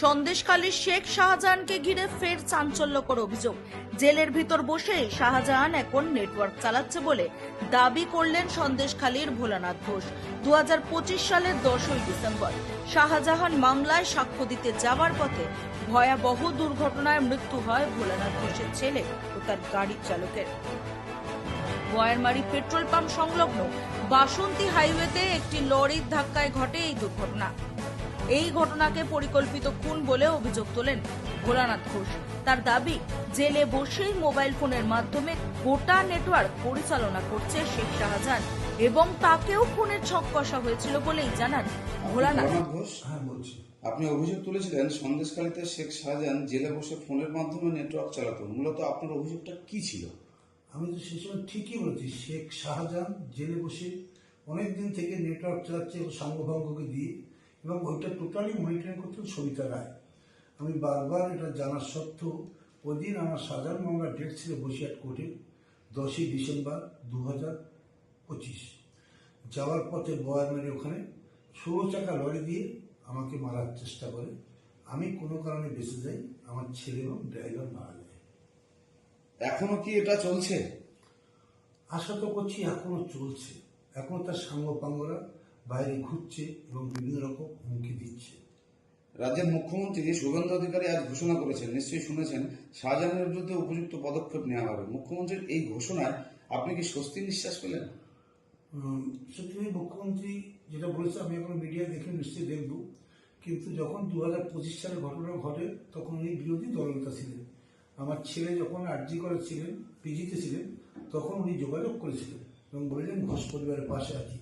সন্দেশখালীর শেখ শাহজাহানকে ঘিরে ফের চাঞ্চল্যকর অভিযোগ। জেলের ভিতর বসে শাহজাহান এখন নেটওয়ার্ক চালাচ্ছে বলে দাবি করলেন সন্দেশখালীর ভোলানাথ ঘোষ। 2025 সালের 10ই ডিসেম্বর শাহজাহান মামলায় সাক্ষ্য দিতে যাওয়ার পথে ভয়াবহ দুর্ঘটনায় মৃত্যু হয় ভোলানাথ ঘোষের ছেলে ও তার গাড়ির চালকের। বয়ারমারি পেট্রোল পাম্প সংলগ্ন বাসন্তী হাইওয়েতে একটি লরির ধাক্কায় ঘটে এই দুর্ঘটনা। এই ঘটনাকে পরিকল্পিত খুন বলে অভিযোগ তোলেন ভোলানাথ ঘোষ। তার দাবি, জেলে বসেই মোবাইল ফোনের মাধ্যমে গোটা নেটওয়ার্ক পরিচালনা করছে শেখ শাহজাহান এবং তাকেও খুনের ছক কষা হয়েছিল বলেই জানান ভোলানাথ ঘোষ। হ্যাঁ, বলছি। আপনি অভিযোগ তুলেছিলেন সন্দেশখালীতে শেখ শাহজাহান জেলে বসে ফোনের মাধ্যমে নেটওয়ার্ক চালাতো। মূলত আপনার অভিযোগটা কি ছিল? আমি তো সে সময় ঠিকই বলেছি, শেখ শাহজাহান জেলে বসে অনেকদিন থেকে নেটওয়ার্ক চালাচ্ছে সাঙ্গভঙ্গকে দিয়ে, এবং ওইটা টোটালি মনিটরিং করতেন সবিতা রায়। আমি বারবার এটা জানার সত্ত্বেও ওই দিন আমার সাধারণ মামলার ডেট ছিল বসিরহাট কোর্টে 10ই ডিসেম্বর 2025। যাওয়ার পথে বয়ারমারি ওখানে 16 চাকা লরি দিয়ে আমাকে মারার চেষ্টা করে। আমি কোনো কারণে বেঁচে যাই, আমার ছেলে এবং ড্রাইভার মারা যায়। এখনো কি এটা চলছে? আশা তো করছি এখনো চলছে। এখনো তার সাঙ্গপাঙ্গরা বাইরে ঘুরছে এবং বিভিন্ন রকম হুমকি দিচ্ছে। রাজ্যের মুখ্যমন্ত্রী শুভেন্দু অধিকারী আজ ঘোষণা করেছেন, নিশ্চয়ই শুনেছেন, শাহজাহানের বিরুদ্ধে উপযুক্ত পদক্ষেপ নেওয়া হবে। মুখ্যমন্ত্রীর এই ঘোষণায় আপনি কি স্বস্তি নিঃশ্বাস পেলেন? সত্যি মুখ্যমন্ত্রী যেটা বলেছে আমি এখন মিডিয়া দেখে নিশ্চয়ই দেখব, কিন্তু যখন 2025 সালে ঘটনা ঘটে তখন উনি বিরোধী দলনেতা ছিলেন। আমার ছেলে যখন আরজি করেছিলেন, পিজিতে ছিলেন, তখন উনি যোগাযোগ করেছিলেন এবং বললেন ঘোষ পরিবারের পাশে আছি।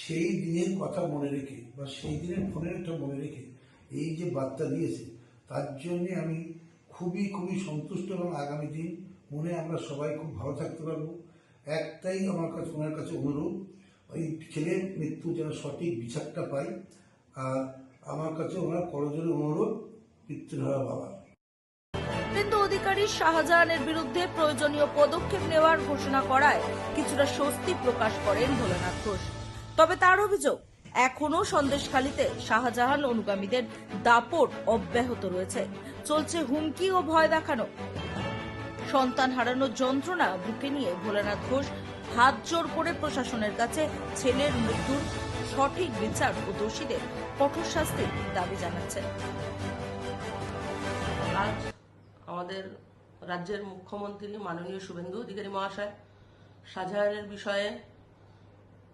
সেই দিনের কথা মনে রেখে বা সেই দিনের ফোনের একটা মনে রেখে এই যে বার্তা দিয়েছে, তার জন্য আমি খুবই খুবই সন্তুষ্ট এবং আগামী দিন মনে আমরা সবাই খুব ভালো থাকতে পারবো। একটাই আমার কাছে ওনার কাছে অনুরোধ, ওই ছেলের মৃত্যু যেন সঠিক বিচারটা পাই। আর আমার কাছে ওনার করজোড়ে অনুরোধ, পিতৃহারা বাবা। কিন্তু অধিকারী শাহজাহানের বিরুদ্ধে প্রয়োজনীয় পদক্ষেপ নেওয়ার ঘোষণা করায় কিছুটা স্বস্তি প্রকাশ করেন ভোলানাথ ঘোষ। তবে তার অভিযোগ, এখনো সন্দেশখালীতে শাহজাহান অনুগামীদের দাপট অব্যাহত রয়েছে। চলছে হুমকি ও ভয় দেখানো। সন্তান হারানোর যন্ত্রণা বুকে নিয়ে ভোলানাথ ঘোষ হাত জোর করে প্রশাসনের কাছে ছেলের মৃত্যুর সঠিক বিচার ও দোষীদের কঠোর শাস্তির দাবি জানাচ্ছেন। আজ আমাদের রাজ্যের মুখ্যমন্ত্রী মাননীয় শুভেন্দু অধিকারী মহাশয় শাহজাহানের বিষয়ে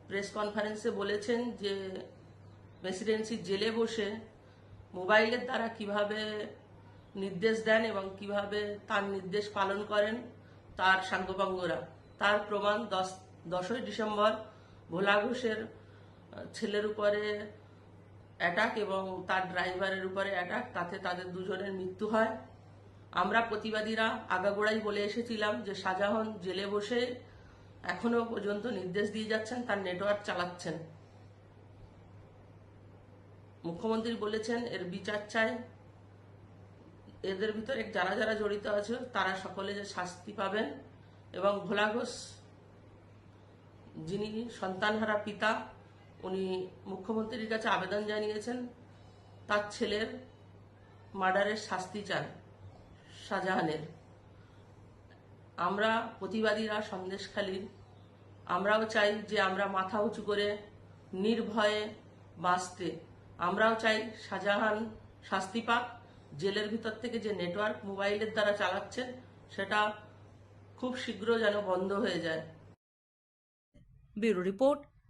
প্রেস কনফারেন্সে বলেছেন যে প্রেসিডেন্সি জেলে বসে মোবাইলের দ্বারা কিভাবে নির্দেশ দেন এবং কিভাবে তার নির্দেশ পালন করেন তার সাঙ্গপাঙ্গরা, তার প্রমাণ 10ই ডিসেম্বর ভোলা ঘোষের ছেলের উপরে অ্যাটাক এবং তার ড্রাইভারের উপরে অ্যাটাক, তাতে তাদের দুজনের মৃত্যু হয়। আমরা প্রতিবাদীরা আগাগোড়াই বলে এসেছিলাম যে শাহজাহান জেলে বসে এখনো পর্যন্ত নির্দেশ দিয়ে যাচ্ছেন, তার নেটওয়ার্ক চালাচ্ছেন। মুখ্যমন্ত্রী বলেছেন এর বিচার চাই, এদের ভিতরে যারা যারা জড়িত আছে তারা সকলে যে শাস্তি পাবেন। এবং ভোলা ঘোষ যিনি সন্তানহারা পিতা, উনি মুখ্যমন্ত্রীর কাছে আবেদন জানিয়েছেন তার ছেলের মার্ডারের শাস্তি চান শাহজাহানের। আমরা প্রতিবাদীরা সন্দেশখালীর আমরাও চাই যে আমরা মাথা উঁচু করে নির্ভয়ে বাঁচতে। আমরাও চাই শাহজাহান শাস্তি পাক, জেলের ভিতর থেকে যে নেটওয়ার্ক মোবাইলের দ্বারা চালাচ্ছেন সেটা খুব শীঘ্র যেন বন্ধ হয়ে যায়। Bureau report,